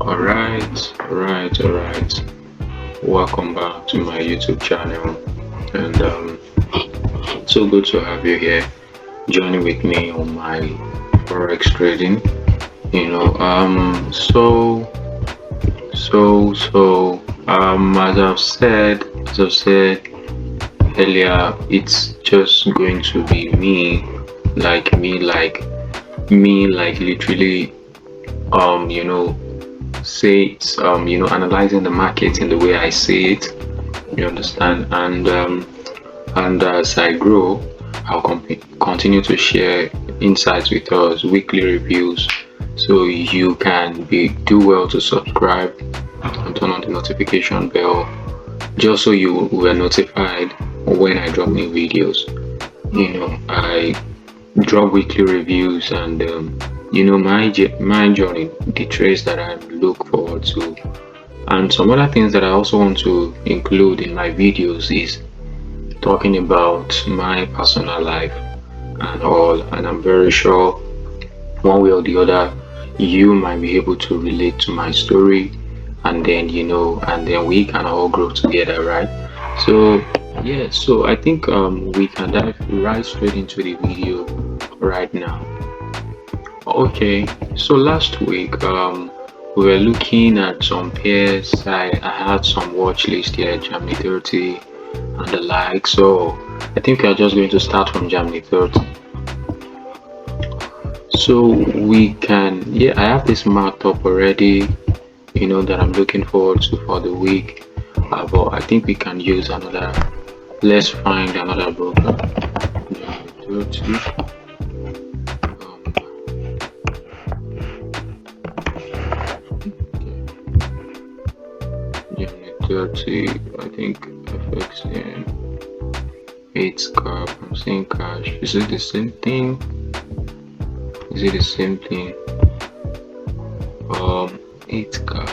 All right. Welcome back to my YouTube channel, and so good to have you here, joining with me on my forex trading. As I've said earlier, it's just going to be me, like literally, you know, say it, analyzing the market in the way I see it. You understand? And as I grow, I'll continue to share insights with us, weekly reviews, so you can do well to subscribe and turn on the notification bell, just so you were notified when I drop new videos. I drop weekly reviews, and my journey, the trades that I look forward to, and some other things that I also want to include in my videos is talking about my personal life and all. And I'm very sure one way or the other you might be able to relate to my story, and then we can all grow together, right? So yeah, so I think we can dive right straight into the video right now. Okay, so last week we were looking at some pairs. I had some watch list here, Germany 30 and the like. So I think we are just going to start from Germany 30. So we can, yeah, I have this marked up already, that I'm looking forward to for the week. But I think we can use another. Let's find another broker. Germany 30. 30, I think FX in 8 cap. I'm saying cash. Is it the same thing? 8 cap.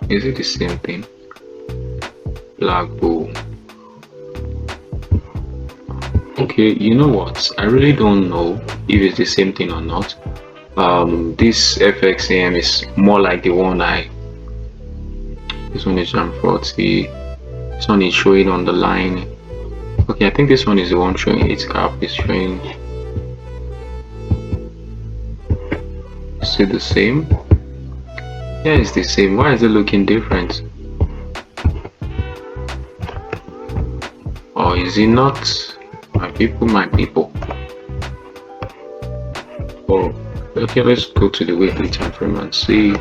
Is it the same thing? Black bull. Okay, you know what? I really don't know if it's the same thing or not. This FXAM is more like the one this one is jam 40. This one is showing on the line. Okay, I think this one is the one showing 8 cap. Is showing. Is it the same? Yeah, it's the same. Why is it looking different? Or is it not? My people. Oh, okay, let's go to the weekly time frame and see.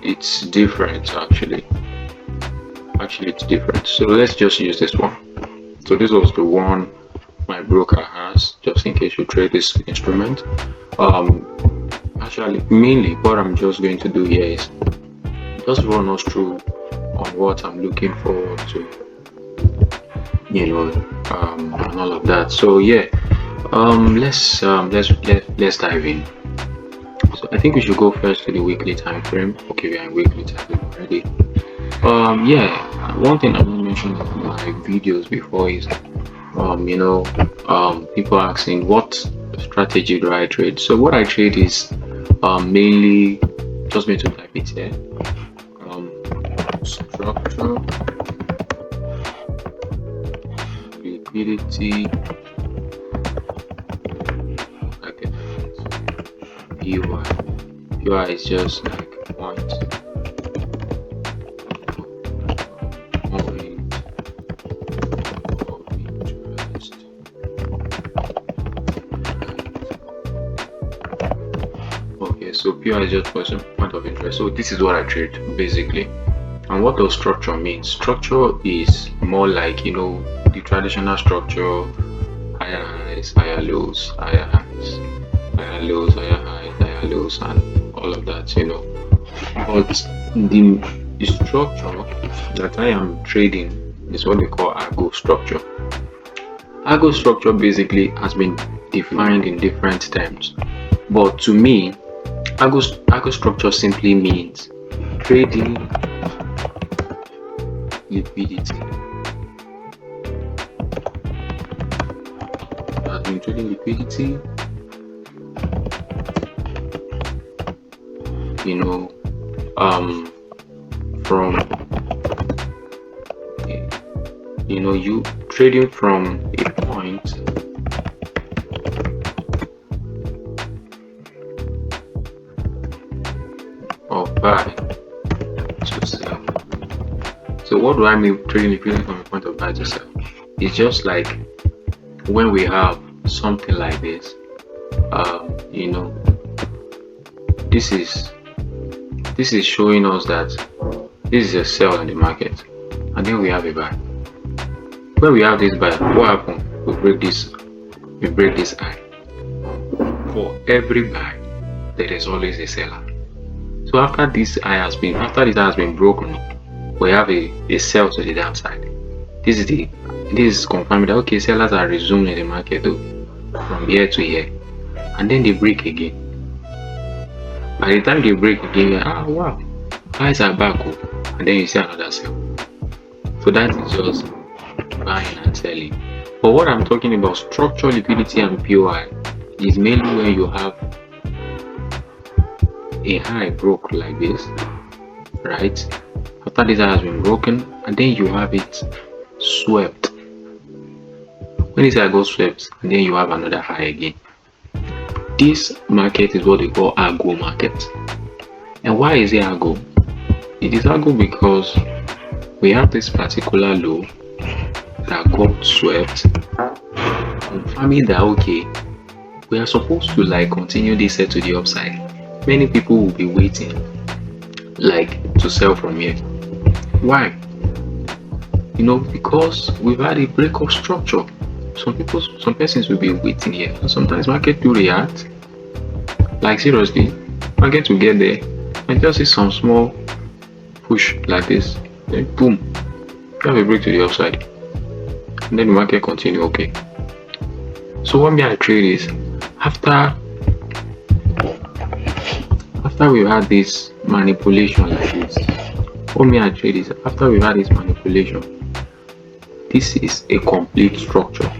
It's different actually it's different. So let's just use this one. So this was the one my broker has, just in case you trade this instrument. Actually, mainly what I'm just going to do here is just run us through on what I'm looking forward to, and all of that. So yeah, let's dive in. So I think we should go first to the weekly time frame. Okay, we are in weekly time frame already. Yeah, one thing I didn't mention in my videos before is people asking what strategy do I trade. So what I trade is mainly, just going to type it here, structure, liquidity, PY. PY is just like point of interest. Okay, so PY is just point of interest. So this is what I trade basically. And what does structure mean? Structure is more like, the traditional structure: higher highs, higher lows, higher highs, higher lows, higher highs, higher lows, and all of that, But the structure that I am trading is what they call algo structure. Algo structure basically has been defined in different terms, but to me, algo structure simply means trading liquidity. Trading liquidity you know, from you trading from a point of buy to sell. So what do I mean trading from a point of buy to sell? It's just like when we have something like this, this is showing us that this is a sell in the market, and then we have a buy. When we have this buy, what happens? We break this eye. For every buy, there is always a seller. So after this eye has been broken, we have a sell to the downside. This is confirming that okay, sellers are resuming the market though, from year to year, and then they break again. By the time they break again, wow, guys are back, and then you see another sell. So that is just buying and selling. But what I'm talking about, structural liquidity and POI, is mainly when you have a high broke like this, right? After this high has been broken, and then you have it swept. When this high goes swept, and then you have another high again. This market is what they call algo market. And why is it algo? It is algo because we have this particular low that got swept, confirming that okay, we are supposed to like continue this set to the upside. Many people will be waiting like to sell from here. Why? Because we've had a break of structure. Some persons will be waiting here, and sometimes market do react. Like seriously, market will get there and just see some small push like this, then boom, you have a break to the upside, and then the market continue. Okay. So what me I trade is after we've had this manipulation like this. What me I trade is after we've had this manipulation. This is a complete structure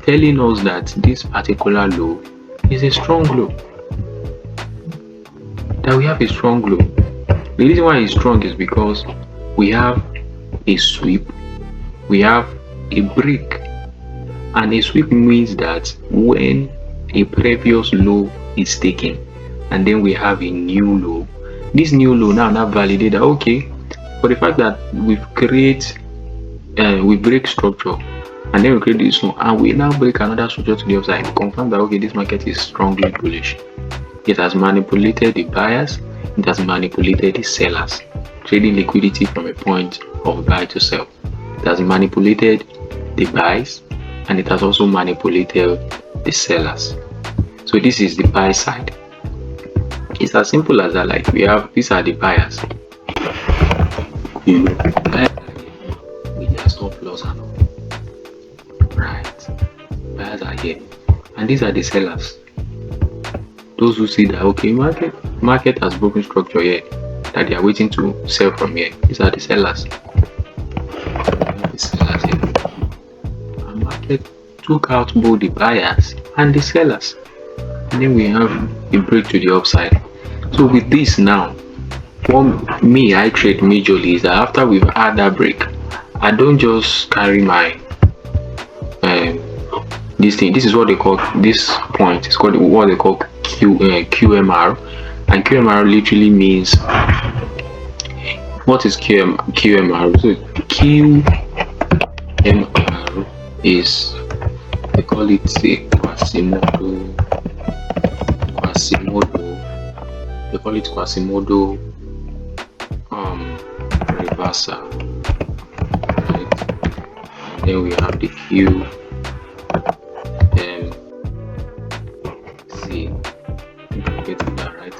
telling us that this particular low is a strong low. That we have a strong low. The reason why it's strong is because we have a sweep, we have a break, and a sweep means that when a previous low is taken and then we have a new low, this new low now validate that okay, for the fact that we break structure and then we create this one and we now break another structure to the upside, confirm that okay, this market is strongly bullish. It has manipulated the buyers, it has manipulated the sellers, trading liquidity from a point of buy to sell. It has manipulated the buys and it has also manipulated the sellers. So this is the buy side. It's as simple as that. Like these are the buyers. Buyers with their stop loss and all. Right. Buyers are here. And these are the sellers. Those who see that okay, market has broken structure here, that they are waiting to sell from here. These are the sellers. The sellers here. And market took out both the buyers and the sellers. And then we have a break to the upside. So with this now, what me I trade majorly is that after we've had that break, I don't just carry my this thing. This is what they call this point. It's called what they call QMR, and QMR literally means what is QMR? So QMR is, they call it a Quasimodo. They call it Quasimodo reversal, right? And then we have the Q. Getting that right.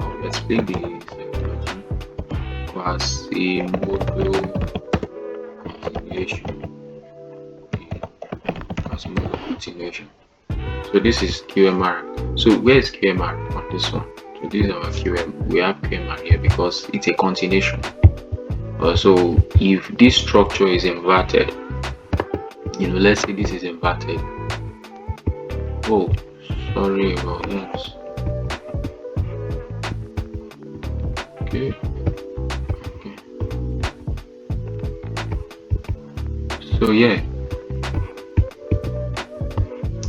I'll explain the psychology. Quasimodo continuation. So this is QMR. So where is QMR on this one? So this is our QM. We have QMR here because it's a continuation. So if this structure is inverted, let's say this is inverted. Oh, sorry about that. Okay. Okay. So yeah,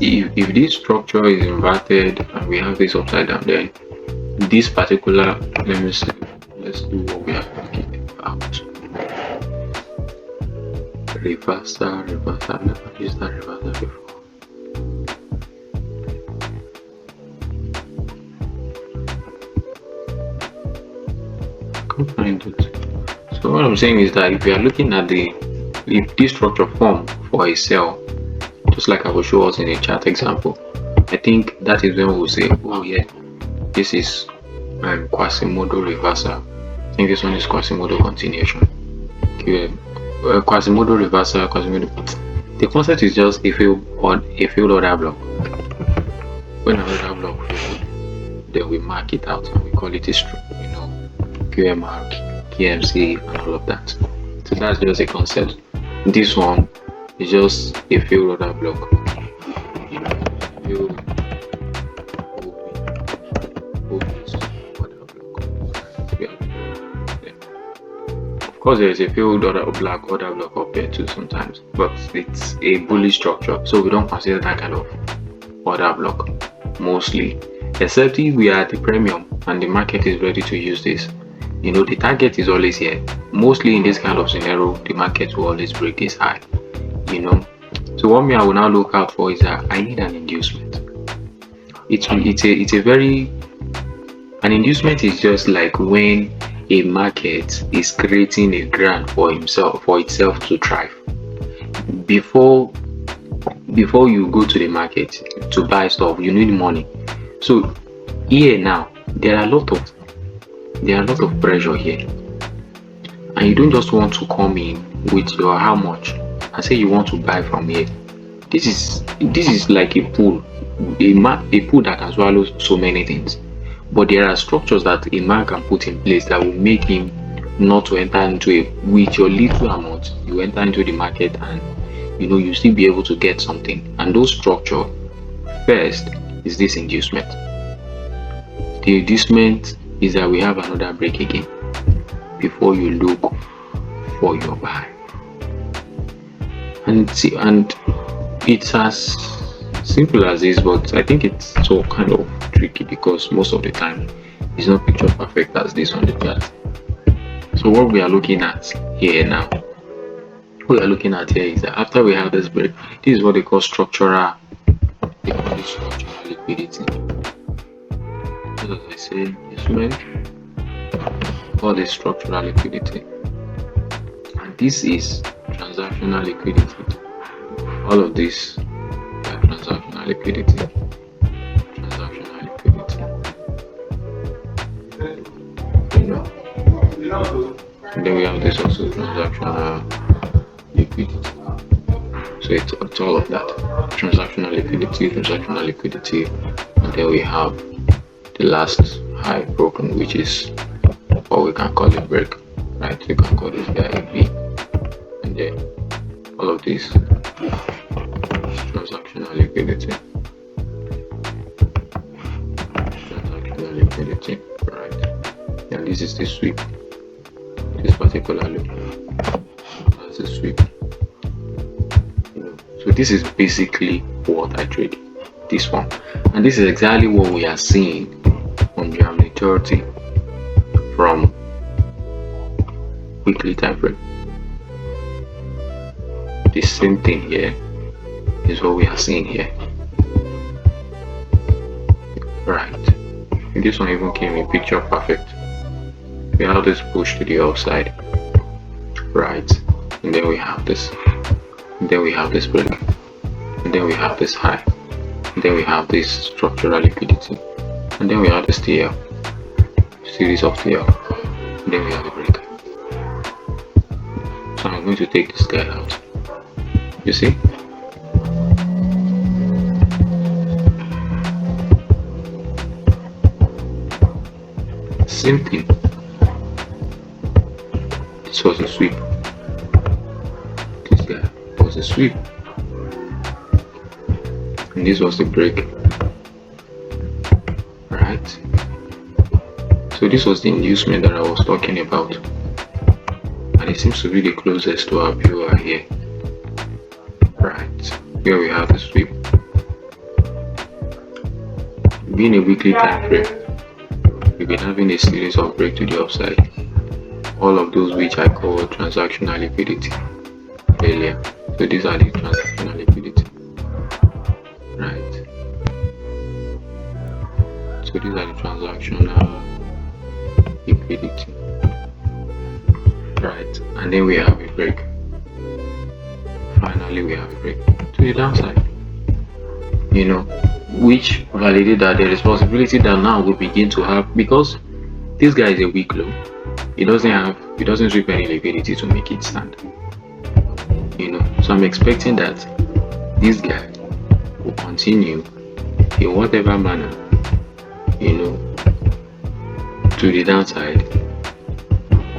if this structure is inverted and we have this upside down, then this particular, let me see, let's do what we are talking about. Reversal, reversal, never used that reversal before. Can't find it. So what I'm saying is that if you are looking at if this structure form for a cell, just like I will show us in a chart example, I think that is when we'll say, oh yeah, this is Quasimodo reversal. I think this one is Quasimodo continuation. Okay. Quasimodo reversal, Quasimodo. The concept is just a field order block. When another block failed, then we mark it out and we call it a QMR, KMC, and all of that. So that's just a concept. This one is just a field order block. Of course, there is a field order block up there too sometimes, but it's a bullish structure, so we don't consider that kind of order block mostly, except if we are at the premium and the market is ready to use this. The target is always here. Mostly in this kind of scenario, the market will always break this high. So what I will now look out for is that I need an inducement. An inducement is just like when a market is creating a ground for itself to thrive. Before you go to the market to buy stuff, you need money. So here now, there are a lot of pressure here, and you don't just want to come in with your how much and say you want to buy from here. This is like a pool that can swallow so many things, but there are structures that a man can put in place that will make him not to enter into with your little amount. You enter into the market and you still be able to get something. And those structure first is this inducement. The inducement is that we have another break again before you look for your buy. And it's as simple as this, but I think it's so kind of tricky because most of the time it's not picture perfect as this on the chart. So what we are looking at here now, is that after we have this break, this is what they call structural liquidity. So as I said, instrument or the structural liquidity, and this is transactional liquidity. All of this are transactional liquidity. And then we have this also transactional liquidity. So it's all of that. Transactional liquidity, and then we have the last high broken, which is what we can call it break, right? We can call this guy B, and then all of this transactional liquidity, right? And this is the sweep. This particular look, that's the sweep. So this is basically what I trade, this one, and this is exactly what we are seeing on Germany 30 from weekly time frame. The same thing here is what we are seeing here, right? And this one even came in picture perfect. We have this push to the upside, right? And then we have this, and then we have this break, and then we have this high, and then we have this structural liquidity, and then we have this TL, series of TL, and then we have the break. So I'm going to take this guy out. You see? Same thing. This was a sweep. This guy was a sweep. And this was the break. Right? So So this was the inducement that I was talking about, and it seems to be the closest to our viewer here. Right, here we have the sweep. Being a weekly time frame, we've been having a series of break to the upside, all of those which I call transactional liquidity earlier. So these are the transactional liquidity, right? So these are the transactional liquidity, right? And then we have a break. Finally, we have a break to the downside, which validated that there is possibility that now we begin to have, because this guy is a weak low, he doesn't sweep any liquidity to make it stand. So I'm expecting that this guy will continue in whatever manner, to the downside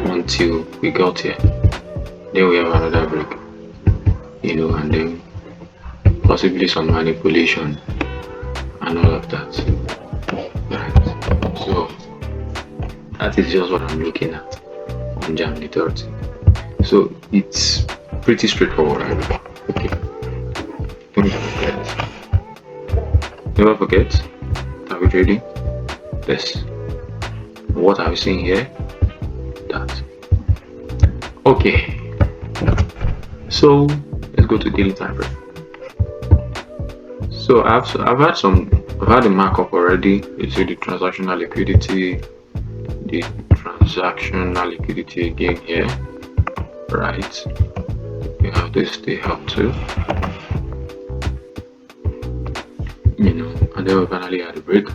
until we got here. Then we have another break, and then possibly some manipulation and all of that. Right. So that is just what I'm looking at on January 30. So it's pretty straightforward, right? Okay. Never forget. Are we trading? Yes. What are we seeing here? That. Okay. So let's go to daily time frame. So I've had a markup already. You see the transactional liquidity, again here, right? We have this day up too, and then we finally had a break.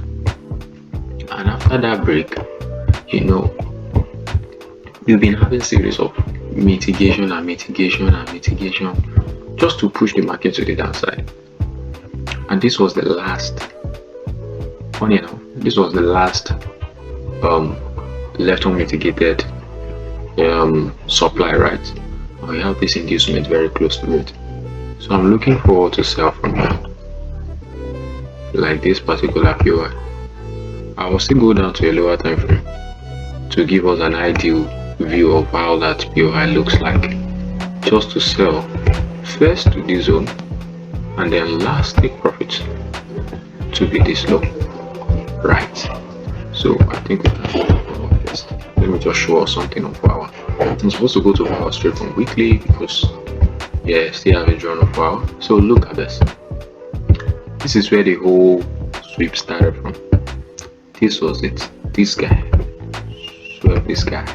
And after that break, we've been having a series of mitigation just to push the market to the downside. And this was the last, funny enough, this was the last left unmitigated supply, right? We have this inducement very close to it. So I'm looking forward to sell from that, like this particular POI. I will still go down to a lower time frame to give us an ideal view of how that POI looks like, just to sell first to this zone and then last take profits to be this low, right? So I think we can go first. Let me just show us something on power. I'm supposed to go to power straight from weekly because still haven't drawn a power. So look at this. This is where the whole sweep started from. This was it. This guy swept this guy,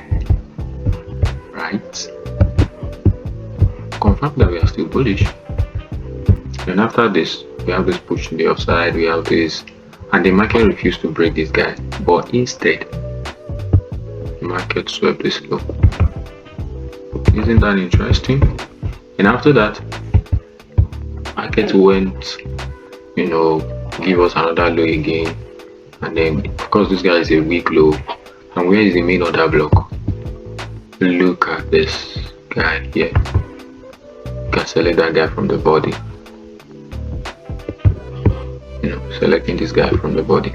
right? Confirm that we are still bullish. And after this, we have this push to the upside, we have this, and the market refused to break this guy, but instead the market swept this low. Isn't that interesting? And after that, market went, give us another low again, and then because this guy is a weak low, and where is the main order block? Look at this guy here. You can select that guy from the body. Selecting this guy from the body,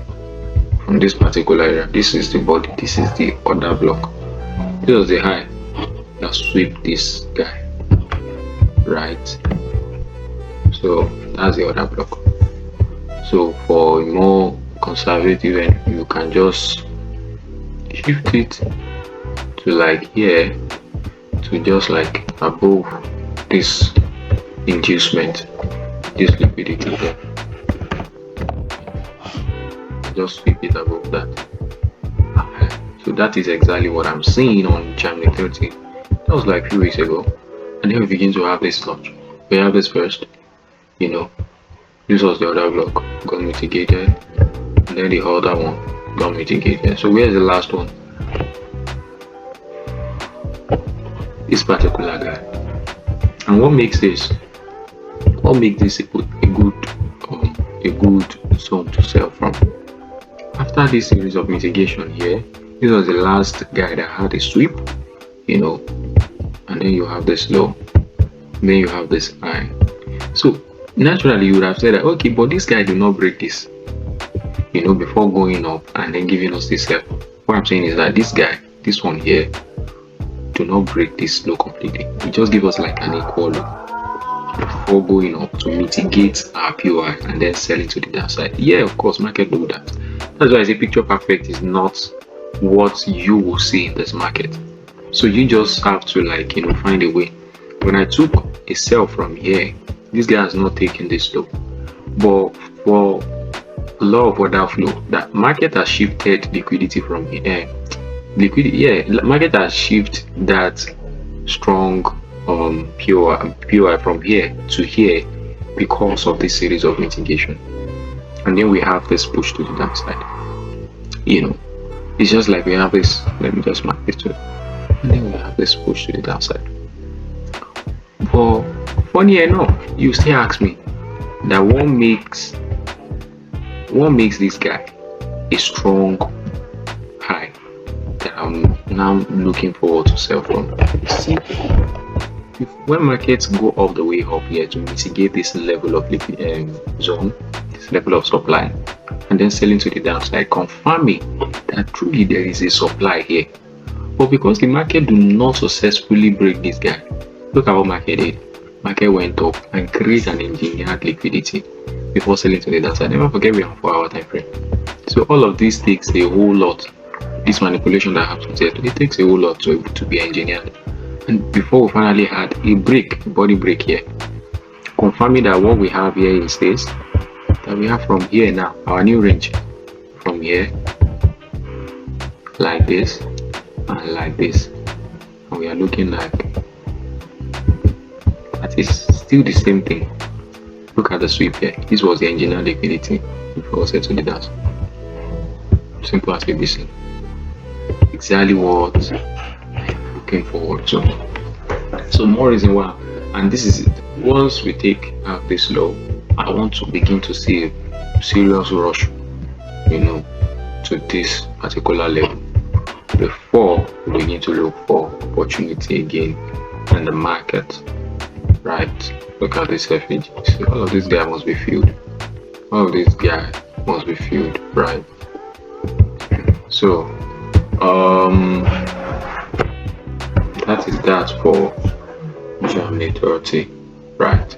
from this particular area. This is the body, this is the order block. This was the high that sweep this guy, right? So that's the order block. So for a more conservative end, you can just shift it to like here, to just like above this inducement, this liquidity here. Just sweep it above that. So that is exactly what I'm seeing on January 30. That was like a few weeks ago. And then we begin to have this launch. We have this first, this was the other block, got mitigated, and then the other one got mitigated. So where's the last one? This particular guy. And what makes this a good zone to sell from? After this series of mitigation here, this was the last guy that had a sweep, and then you have this low, then you have this high. So naturally you would have said that, okay, but this guy did not break this, before going up and then giving us this What I'm saying is that this guy, this one here, do not break this low completely. It just give us like an equal low before going up to mitigate our POI and then selling to the downside. Yeah, of course, market do that. That's why I say picture perfect is not what you will see in this market. So you just have to like find a way. When I took a sell from here, this guy has not taken this low, but for law of order flow, that market has shifted liquidity from here. Market has shifted that strong POI from here to here because of this series of mitigation, and then we have this push to the downside. It's just like we have this. Let me just mark this too, and then we have this push to the downside. But funny enough, you still ask me that what makes this guy a strong high that I'm now looking forward to sell from. See, when markets go all the way up here to mitigate this level of zone, this level of supply, and then selling to the downside, confirming that truly there is a supply here. But because the market do not successfully break this guy, look at what market did. Market went up and created an engineered liquidity before selling to the downside. Never forget we are on 4-hour time frame. So all of this takes a whole lot. This manipulation that happens here, it takes a whole lot to be engineered. And before we finally had a body break here, confirming that what we have here is this, that we have from here now, our new range, from here, like this, and like this. And we are looking like that is still the same thing. Look at the sweep here. This was the engineered liquidity before set to the downside. Simple as ABC. Exactly what I'm looking forward to. So more reason why, and this is it. Once we take out this low, I want to begin to see a serious rush, to this particular level before we begin to look for opportunity again in the market. Right? Look at this FAG. See, all of this guy must be filled. All of this guy must be filled, right? So that is that for January 30, right?